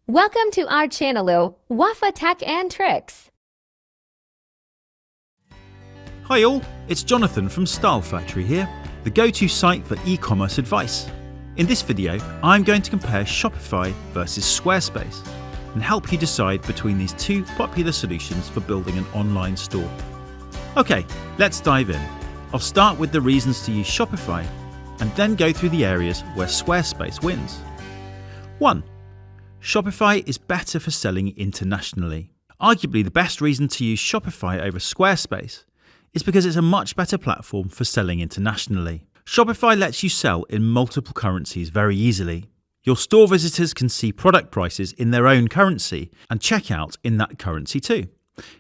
Welcome to our channel, Wafa Tech and Tricks. Hi all, it's Jonathan from Style Factory here, the go-to site for e-commerce advice. In this video, I'm going to compare Shopify versus Squarespace and help you decide between these two popular solutions for building an online store. Okay, let's dive in. I'll start with the reasons to use Shopify and then go through the areas where Squarespace wins. 1. Shopify is better for selling internationally. Arguably the best reason to use Shopify over Squarespace is because it's a much better platform for selling internationally. Shopify lets you sell in multiple currencies very easily. Your store visitors can see product prices in their own currency and check out in that currency too.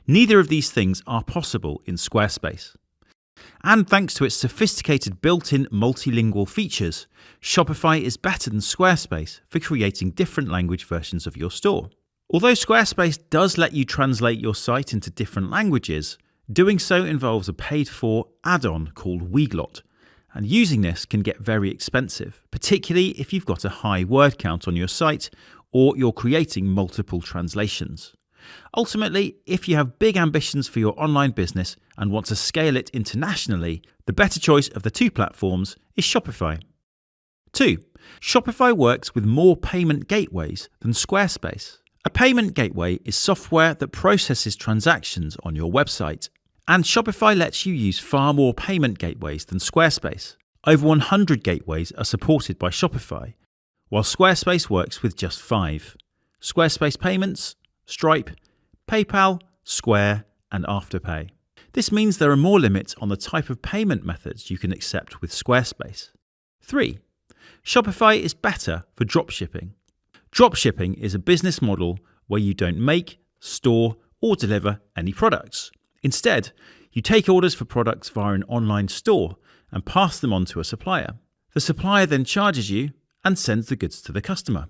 Neither of these things are possible in Squarespace. And thanks to its sophisticated built-in multilingual features, Shopify is better than Squarespace for creating different language versions of your store. Although Squarespace does let you translate your site into different languages, doing so involves a paid-for add-on called Weglot, and using this can get very expensive, particularly if you've got a high word count on your site or you're creating multiple translations. Ultimately, if you have big ambitions for your online business and want to scale it internationally, the better choice of the two platforms is Shopify. 2. Shopify works with more payment gateways than Squarespace. A payment gateway is software that processes transactions on your website, and Shopify lets you use far more payment gateways than Squarespace. Over 100 gateways are supported by Shopify, while Squarespace works with just 5. Squarespace Payments, Stripe, PayPal, Square, and Afterpay. This means there are more limits on the type of payment methods you can accept with Squarespace. 3. Shopify is better for dropshipping. Dropshipping is a business model where you don't make, store, or deliver any products. Instead, you take orders for products via an online store and pass them on to a supplier. The supplier then charges you and sends the goods to the customer.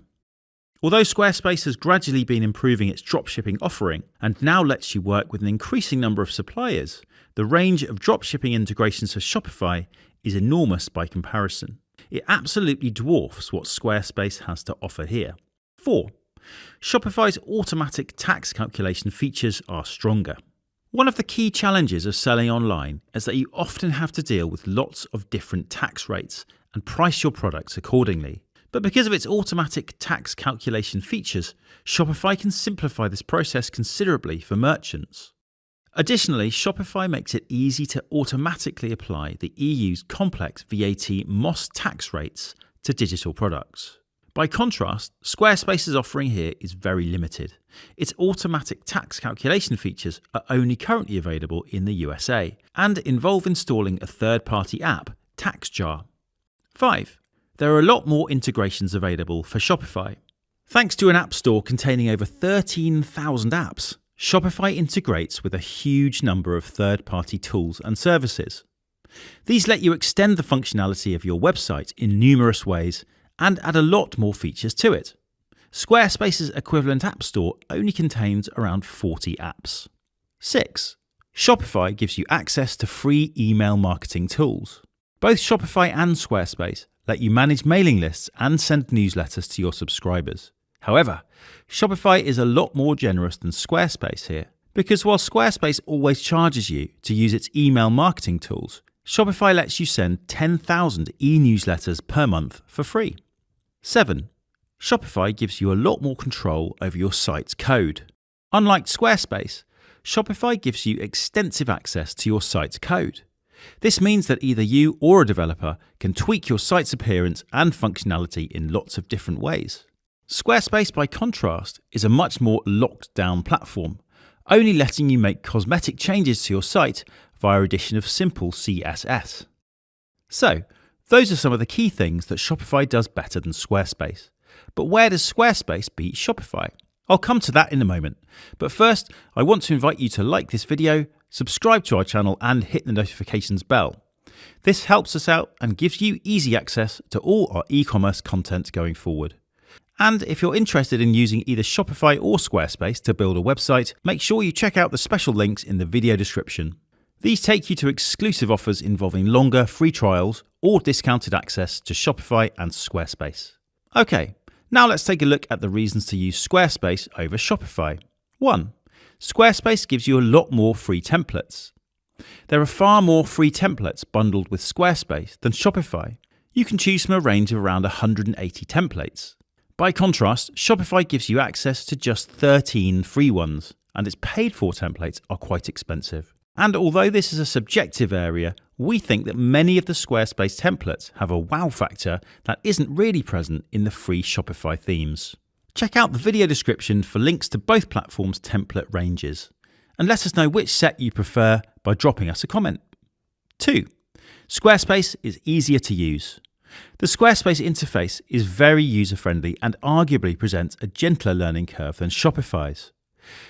Although Squarespace has gradually been improving its dropshipping offering and now lets you work with an increasing number of suppliers, the range of dropshipping integrations for Shopify is enormous by comparison. It absolutely dwarfs what Squarespace has to offer here. 4. Shopify's automatic tax calculation features are stronger. One of the key challenges of selling online is that you often have to deal with lots of different tax rates and price your products accordingly. But because of its automatic tax calculation features, Shopify can simplify this process considerably for merchants. Additionally, Shopify makes it easy to automatically apply the EU's complex VAT MOS tax rates to digital products. By contrast, Squarespace's offering here is very limited. Its automatic tax calculation features are only currently available in the USA and involve installing a third-party app, TaxJar. 5. There are a lot more integrations available for Shopify. Thanks to an app store containing over 13,000 apps, Shopify integrates with a huge number of third-party tools and services. These let you extend the functionality of your website in numerous ways and add a lot more features to it. Squarespace's equivalent app store only contains around 40 apps. 6. Shopify gives you access to free email marketing tools. Both Shopify and Squarespace let you manage mailing lists and send newsletters to your subscribers. However, Shopify is a lot more generous than Squarespace here, because while Squarespace always charges you to use its email marketing tools, Shopify lets you send 10,000 e-newsletters per month for free. 7. Shopify gives you a lot more control over your site's code. Unlike Squarespace, Shopify gives you extensive access to your site's code. This means that either you or a developer can tweak your site's appearance and functionality in lots of different ways. Squarespace, by contrast, is a much more locked-down platform, only letting you make cosmetic changes to your site via addition of simple CSS. So, those are some of the key things that Shopify does better than Squarespace. But where does Squarespace beat Shopify? I'll come to that in a moment, but first I want to invite you to like this video, subscribe to our channel and hit the notifications bell. This helps us out and gives you easy access to all our e-commerce content going forward. And if you're interested in using either Shopify or Squarespace to build a website, make sure you check out the special links in the video description. These take you to exclusive offers involving longer free trials or discounted access to Shopify and Squarespace. Okay, Now let's take a look at the reasons to use Squarespace over Shopify. 1. Squarespace gives you a lot more free templates. There are far more free templates bundled with Squarespace than Shopify. You can choose from a range of around 180 templates. By contrast, Shopify gives you access to just 13 free ones, and its paid-for templates are quite expensive. And although this is a subjective area, we think that many of the Squarespace templates have a wow factor that isn't really present in the free Shopify themes. Check out the video description for links to both platforms' template ranges, and let us know which set you prefer by dropping us a comment. 2. Squarespace is easier to use. The Squarespace interface is very user-friendly and arguably presents a gentler learning curve than Shopify's.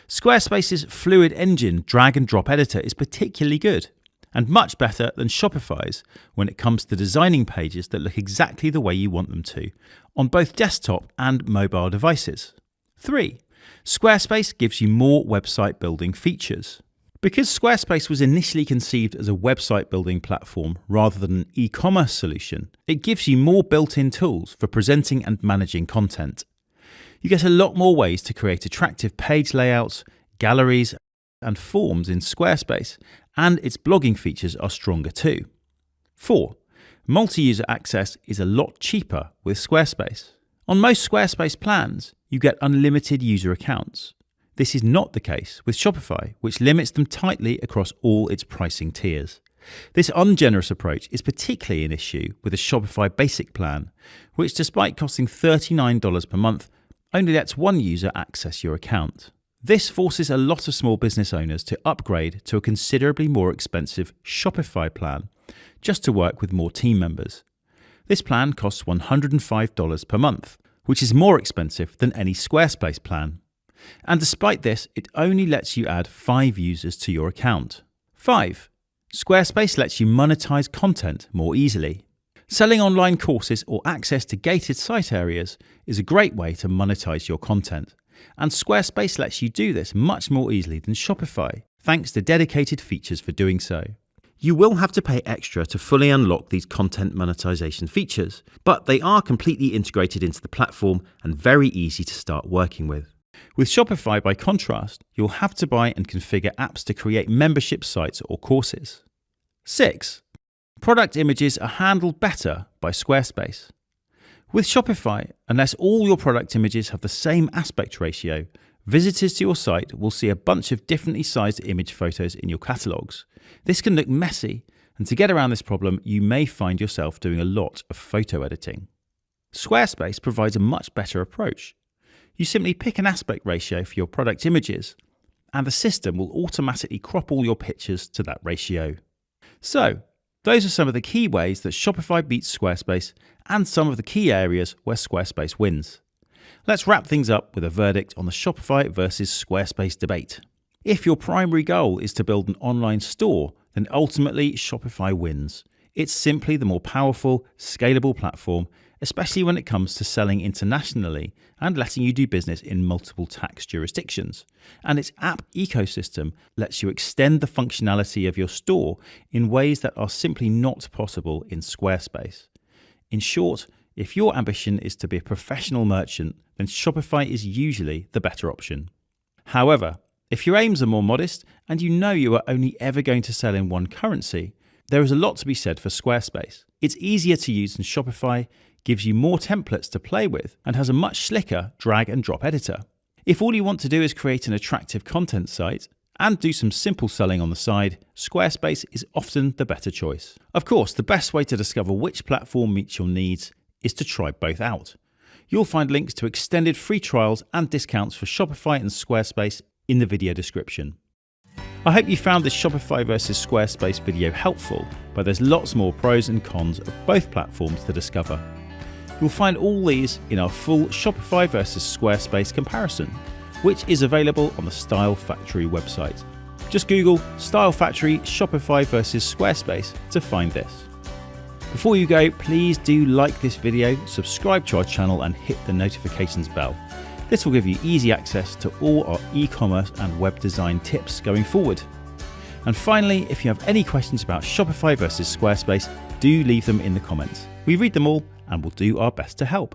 Squarespace's fluid engine drag-and-drop editor is particularly good, and much better than Shopify's when it comes to designing pages that look exactly the way you want them to, on both desktop and mobile devices. 3. Squarespace gives you more website building features. Because Squarespace was initially conceived as a website building platform rather than an e-commerce solution, it gives you more built-in tools for presenting and managing content. You get a lot more ways to create attractive page layouts, galleries, and forms in Squarespace, and its blogging features are stronger too. 4. Multi-user access is a lot cheaper with Squarespace. On most Squarespace plans, you get unlimited user accounts. This is not the case with Shopify, which limits them tightly across all its pricing tiers. This ungenerous approach is particularly an issue with the Shopify Basic plan, which despite costing $39 per month, only lets one user access your account. This forces a lot of small business owners to upgrade to a considerably more expensive Shopify plan, just to work with more team members. This plan costs $105 per month, which is more expensive than any Squarespace plan. And despite this, it only lets you add 5 users to your account. 5. Squarespace lets you monetize content more easily. Selling online courses or access to gated site areas is a great way to monetize your content, and Squarespace lets you do this much more easily than Shopify, thanks to dedicated features for doing so. You will have to pay extra to fully unlock these content monetization features, but they are completely integrated into the platform and very easy to start working with. With Shopify, by contrast, you'll have to buy and configure apps to create membership sites or courses. 6. Product images are handled better by Squarespace. With Shopify, unless all your product images have the same aspect ratio, visitors to your site will see a bunch of differently sized image photos in your catalogs. This can look messy, and to get around this problem, you may find yourself doing a lot of photo editing. Squarespace provides a much better approach. You simply pick an aspect ratio for your product images, and the system will automatically crop all your pictures to that ratio. So, those are some of the key ways that Shopify beats Squarespace and some of the key areas where Squarespace wins. Let's wrap things up with a verdict on the Shopify versus Squarespace debate. If your primary goal is to build an online store, then ultimately Shopify wins. It's simply the more powerful, scalable platform, especially when it comes to selling internationally and letting you do business in multiple tax jurisdictions. And its app ecosystem lets you extend the functionality of your store in ways that are simply not possible in Squarespace. In short, if your ambition is to be a professional merchant, then Shopify is usually the better option. However, if your aims are more modest and you know you are only ever going to sell in one currency, there is a lot to be said for Squarespace. It's easier to use than Shopify, gives you more templates to play with, and has a much slicker drag and drop editor. If all you want to do is create an attractive content site and do some simple selling on the side, Squarespace is often the better choice. Of course, the best way to discover which platform meets your needs is to try both out. You'll find links to extended free trials and discounts for Shopify and Squarespace in the video description. I hope you found this Shopify versus Squarespace video helpful, but there's lots more pros and cons of both platforms to discover. You'll find all these in our full Shopify versus Squarespace comparison, which is available on the Style Factory website. Just Google Style Factory Shopify versus Squarespace to find this. Before you go, please do like this video, subscribe to our channel and hit the notifications bell. This will give you easy access to all our e-commerce and web design tips going forward. And finally, if you have any questions about Shopify versus Squarespace, do leave them in the comments. We read them all and will do our best to help.